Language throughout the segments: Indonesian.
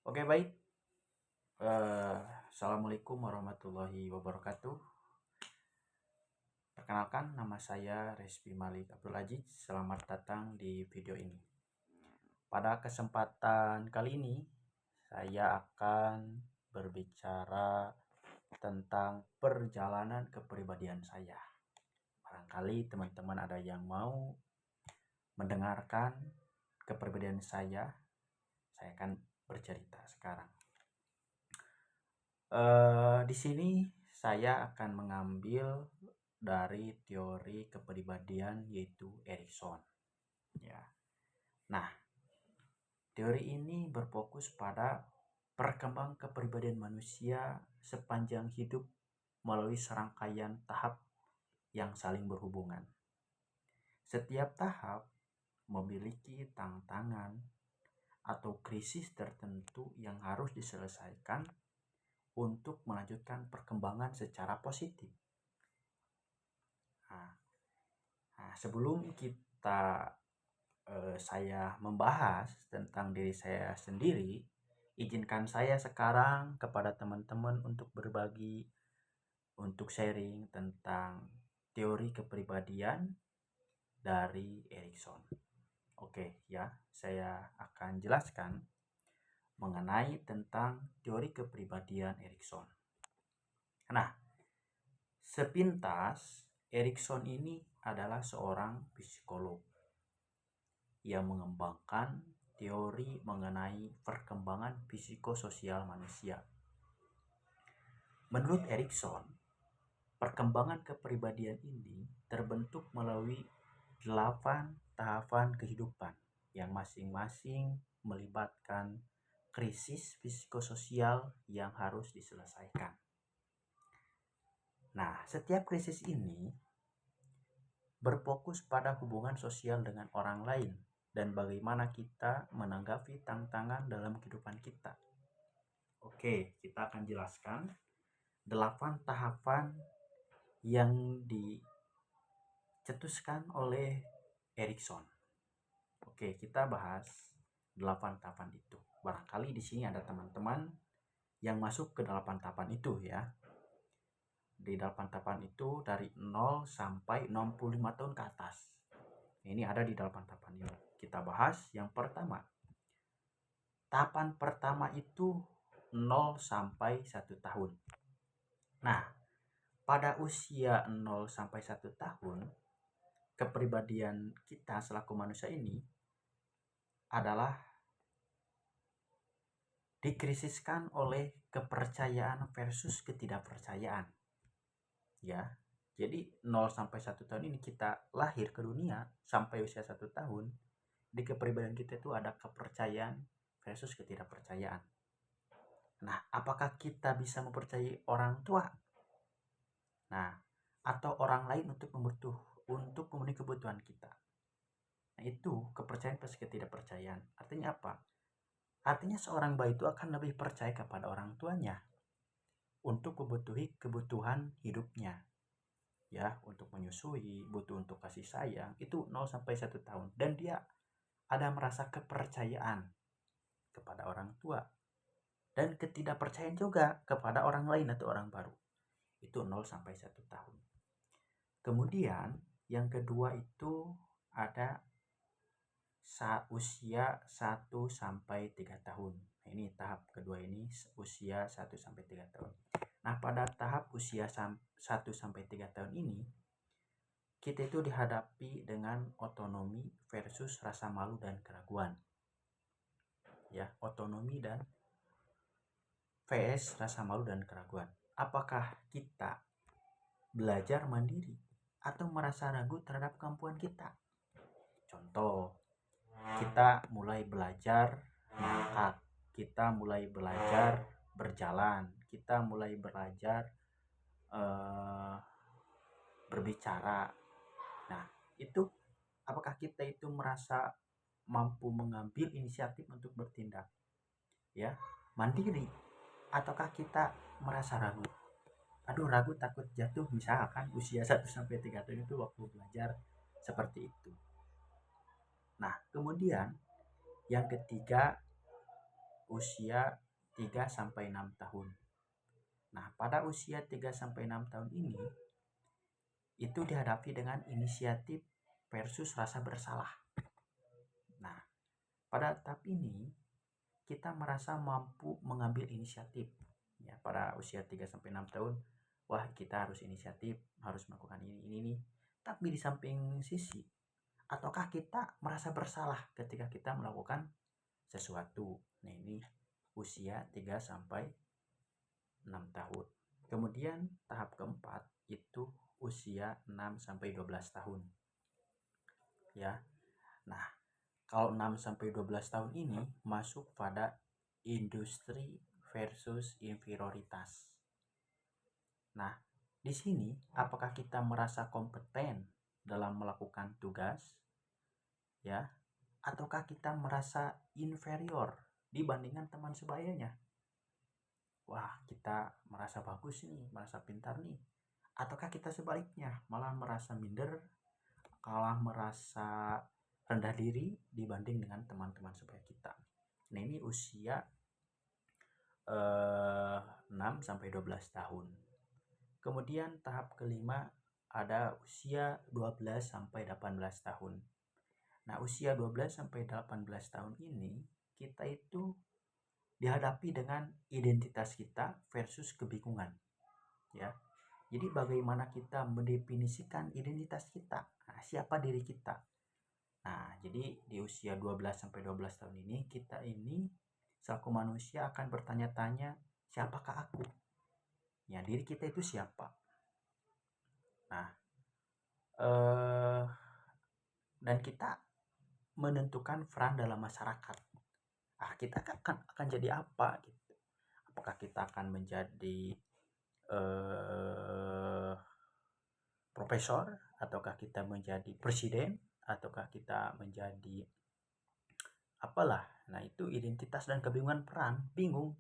Oke, baik. Eh, Assalamualaikum warahmatullahi wabarakatuh. Perkenalkan, nama saya Respi Malik Abdul Aziz. Selamat datang di video ini. Pada kesempatan kali ini, saya akan berbicara tentang perjalanan kepribadian saya. Barangkali teman-teman ada yang mau mendengarkan kepribadian saya akan bercerita sekarang. Di sini saya akan mengambil dari teori kepribadian yaitu Erikson. Ya. Nah, teori ini berfokus pada perkembangan kepribadian manusia sepanjang hidup melalui serangkaian tahap yang saling berhubungan. Setiap tahap memiliki tantangan atau krisis tertentu yang harus diselesaikan untuk melanjutkan perkembangan secara positif. Sebelum saya membahas tentang diri saya sendiri, izinkan saya sekarang kepada teman-teman untuk berbagi, untuk sharing tentang teori kepribadian dari Erikson. Oke, ya, saya akan jelaskan mengenai tentang teori kepribadian Erikson. Nah, sepintas Erikson ini adalah seorang psikolog yang mengembangkan teori mengenai perkembangan psikososial manusia. Menurut Erikson, perkembangan kepribadian ini terbentuk melalui 8 tahapan kehidupan yang masing-masing melibatkan krisis psikososial yang harus diselesaikan. Nah, setiap krisis ini berfokus pada hubungan sosial dengan orang lain dan bagaimana kita menanggapi tantangan dalam kehidupan kita. Oke, kita akan jelaskan 8 tahapan yang dicetuskan oleh Erikson. Oke, kita bahas 8 tahapan itu. Barangkali di sini ada teman-teman yang masuk ke 8 tahapan itu ya. Di 8 tahapan itu dari 0 sampai 65 tahun ke atas. Ini ada di 8 tahapan ini. Kita bahas yang pertama. Tahapan pertama itu 0 sampai 1 tahun. Nah, pada usia 0 sampai 1 tahun, kepribadian kita selaku manusia ini adalah dikrisiskan oleh kepercayaan versus ketidakpercayaan. Ya. Jadi 0 sampai 1 tahun ini kita lahir ke dunia sampai usia 1 tahun, di kepribadian kita itu ada kepercayaan versus ketidakpercayaan. Nah, apakah kita bisa mempercayai orang tua? Nah, atau orang lain untuk memenuhi kebutuhan kita. Nah, itu kepercayaan versus ketidakpercayaan. Artinya apa? Artinya seorang bayi itu akan lebih percaya kepada orang tuanya untuk memenuhi kebutuhan hidupnya. Ya, untuk menyusui, butuh untuk kasih sayang, itu 0 sampai 1 tahun. Dan dia ada merasa kepercayaan kepada orang tua. Dan ketidakpercayaan juga kepada orang lain atau orang baru. Itu 0 sampai 1 tahun. Kemudian yang kedua itu ada usia 1 sampai 3 tahun. Nah, ini tahap kedua ini usia 1 sampai 3 tahun. Nah, pada tahap usia 1 sampai 3 tahun ini kita itu dihadapi dengan otonomi versus rasa malu dan keraguan. Ya, otonomi dan vs rasa malu dan keraguan. Apakah kita belajar mandiri atau merasa ragu terhadap kemampuan kita? Contoh, kita mulai belajar mengangkat, kita mulai belajar berjalan, kita mulai belajar berbicara. Nah, itu apakah kita itu merasa mampu mengambil inisiatif untuk bertindak ya mandiri, ataukah kita merasa ragu? Aduh, ragu, takut jatuh, misalkan usia 1 sampai 3 tahun itu waktu belajar seperti itu. Nah, kemudian yang ketiga usia 3 sampai 6 tahun. Nah, pada usia 3 sampai 6 tahun ini itu dihadapi dengan inisiatif versus rasa bersalah. Nah, pada tahap ini kita merasa mampu mengambil inisiatif. Ya, pada usia 3 sampai 6 tahun, wah kita harus inisiatif, harus melakukan ini. Tapi di samping sisi, ataukah kita merasa bersalah ketika kita melakukan sesuatu? Nah, ini usia 3 sampai 6 tahun. Kemudian tahap keempat itu usia 6 sampai 12 tahun. Ya. Nah, kalau 6 sampai 12 tahun ini masuk pada industri versus inferioritas. Nah, di sini apakah kita merasa kompeten dalam melakukan tugas, ya, ataukah kita merasa inferior dibandingkan teman sebayanya? Wah, kita merasa bagus nih, merasa pintar nih. Ataukah kita sebaliknya, malah merasa minder, malah merasa rendah diri dibanding dengan teman-teman sebaya kita. Nah, ini usia 6 sampai 12 tahun. Kemudian tahap kelima ada usia 12 sampai 18 tahun. Nah, usia 12 sampai 18 tahun ini kita itu dihadapi dengan identitas kita versus kebingungan. Ya. Jadi bagaimana kita mendefinisikan identitas kita? Nah, siapa diri kita? Nah, jadi di usia 12 sampai 12 tahun ini kita ini selaku manusia akan bertanya-tanya, siapakah aku? Ya, diri kita itu siapa? Nah, dan kita menentukan peran dalam masyarakat. Kita akan jadi apa gitu? Apakah kita akan menjadi profesor, ataukah kita menjadi presiden, ataukah kita menjadi apalah? Nah, itu identitas dan kebingungan peran, bingung.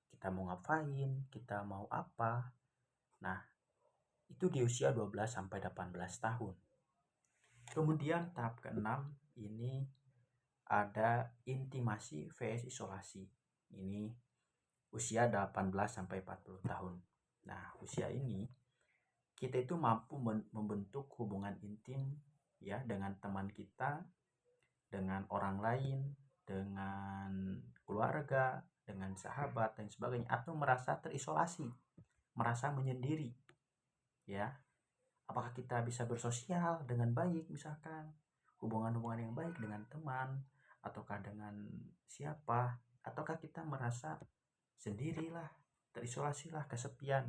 Kita mau ngapain, kita mau apa. Nah, itu di usia 12 sampai 18 tahun. Kemudian tahap ke-6 ini ada intimasi vs isolasi. Ini usia 18 sampai 40 tahun. Nah, usia ini kita itu mampu membentuk hubungan intim ya dengan teman kita, dengan orang lain, dengan keluarga, dengan sahabat dan sebagainya, atau merasa terisolasi, merasa menyendiri. Ya. Apakah kita bisa bersosial dengan baik, misalkan hubungan-hubungan yang baik dengan teman ataukah dengan siapa, ataukah kita merasa sendirilah, terisolasilah, kesepian.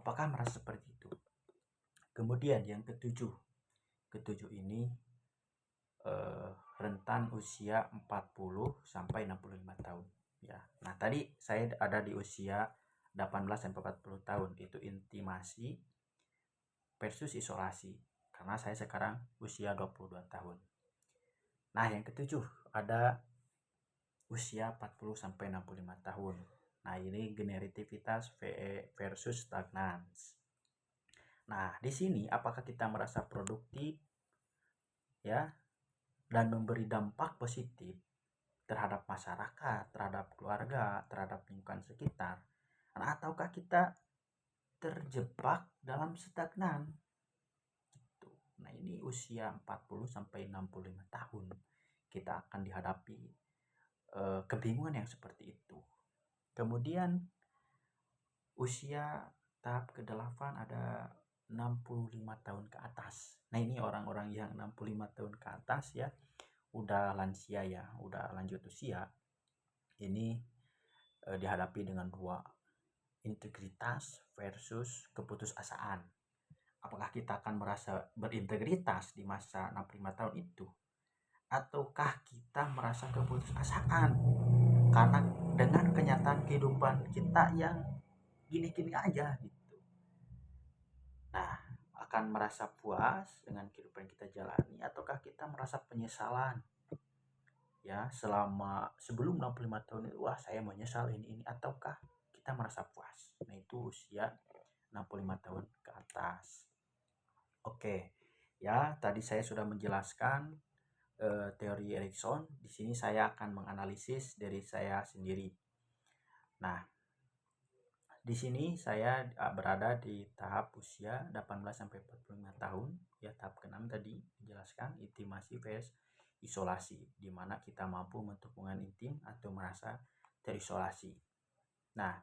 Apakah merasa seperti itu? Kemudian yang ketujuh ini rentan usia 40 sampai 65 tahun ya. Nah, tadi saya ada di usia 18 sampai 40 tahun, itu intimasi versus isolasi, karena saya sekarang usia 22 tahun. Nah, yang ketujuh ada usia 40 sampai 65 tahun. Nah, ini generativitas versus stagnans. Nah, di sini apakah kita merasa produktif ya dan memberi dampak positif terhadap masyarakat, terhadap keluarga, terhadap lingkungan sekitar, ataukah kita terjebak dalam stagnan gitu. Nah, ini usia 40 sampai 65 tahun kita akan dihadapi kebingungan yang seperti itu. Kemudian usia tahap ke-8 ada 65 tahun ke atas. Nah, ini orang-orang yang 65 tahun ke atas ya, udah lansia ya, udah lanjut usia. Ini dihadapi dengan dua, integritas versus keputusasaan. Apakah kita akan merasa berintegritas di masa 65 tahun itu, ataukah kita merasa keputusasaan karena dengan kenyataan kehidupan kita yang gini-gini aja gitu. Nah, akan merasa puas dengan kehidupan yang kita jalani, ataukah kita merasa penyesalan ya selama sebelum 65 tahun itu, wah saya menyesal ini, ataukah kita merasa puas. Nah, itu usia 65 tahun ke atas. Oke ya, tadi saya sudah menjelaskan teori Erikson. Di sini saya akan menganalisis dari saya sendiri. Nah, di sini saya berada di tahap usia 18 sampai 45 tahun, ya tahap ke-6 tadi dijelaskan intimasi vs isolasi, di mana kita mampu membentuk hubungan intim atau merasa terisolasi. Nah,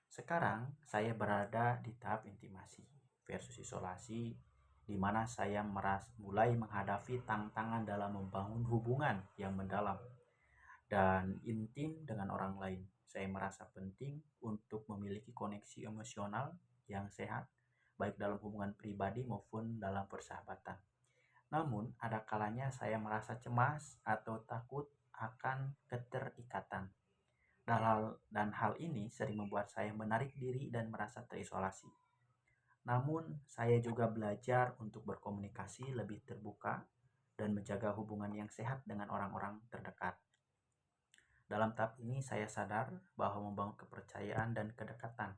sekarang saya berada di tahap intimasi versus isolasi, di mana saya mulai menghadapi tantangan dalam membangun hubungan yang mendalam dan intim dengan orang lain. Saya merasa penting untuk memiliki koneksi emosional yang sehat, baik dalam hubungan pribadi maupun dalam persahabatan. Namun, ada kalanya saya merasa cemas atau takut akan keterikatan. Dan hal ini sering membuat saya menarik diri dan merasa terisolasi. Namun, saya juga belajar untuk berkomunikasi lebih terbuka dan menjaga hubungan yang sehat dengan orang-orang terdekat. Dalam tahap ini, saya sadar bahwa membangun kepercayaan dan kedekatan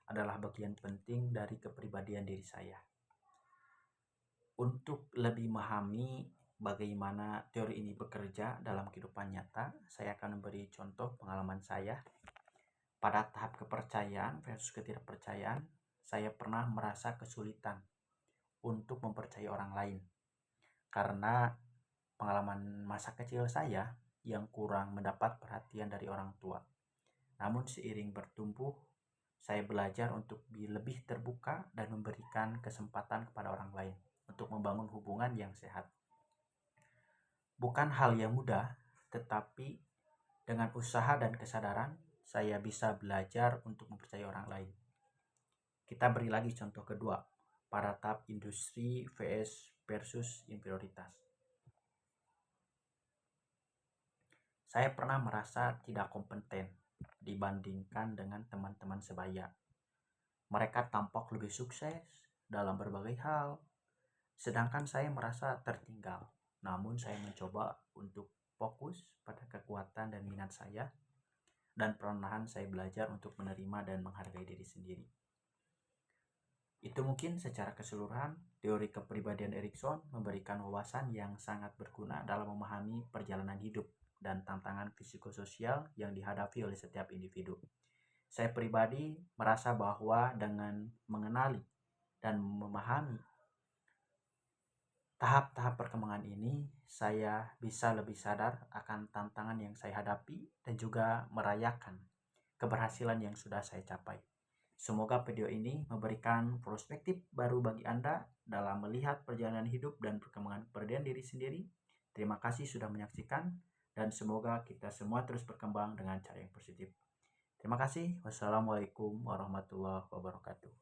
adalah bagian penting dari kepribadian diri saya. Untuk lebih memahami bagaimana teori ini bekerja dalam kehidupan nyata, saya akan memberi contoh pengalaman saya. Pada tahap kepercayaan versus ketidakpercayaan, saya pernah merasa kesulitan untuk mempercayai orang lain karena pengalaman masa kecil saya yang kurang mendapat perhatian dari orang tua. Namun seiring bertumbuh, saya belajar untuk lebih terbuka dan memberikan kesempatan kepada orang lain untuk membangun hubungan yang sehat. Bukan hal yang mudah, tetapi dengan usaha dan kesadaran, saya bisa belajar untuk mempercayai orang lain. Kita beri lagi contoh kedua, pada tahap industri vs versus inferioritas. Saya pernah merasa tidak kompeten dibandingkan dengan teman-teman sebaya. Mereka tampak lebih sukses dalam berbagai hal, sedangkan saya merasa tertinggal. Namun saya mencoba untuk fokus pada kekuatan dan minat saya, dan perlahan saya belajar untuk menerima dan menghargai diri sendiri. Itu mungkin secara keseluruhan, teori kepribadian Erikson memberikan wawasan yang sangat berguna dalam memahami perjalanan hidup dan tantangan psikososial yang dihadapi oleh setiap individu. Saya pribadi merasa bahwa dengan mengenali dan memahami tahap-tahap perkembangan ini, saya bisa lebih sadar akan tantangan yang saya hadapi dan juga merayakan keberhasilan yang sudah saya capai. Semoga video ini memberikan perspektif baru bagi Anda dalam melihat perjalanan hidup dan perkembangan kepribadian diri sendiri. Terima kasih sudah menyaksikan dan semoga kita semua terus berkembang dengan cara yang positif. Terima kasih. Wassalamualaikum warahmatullahi wabarakatuh.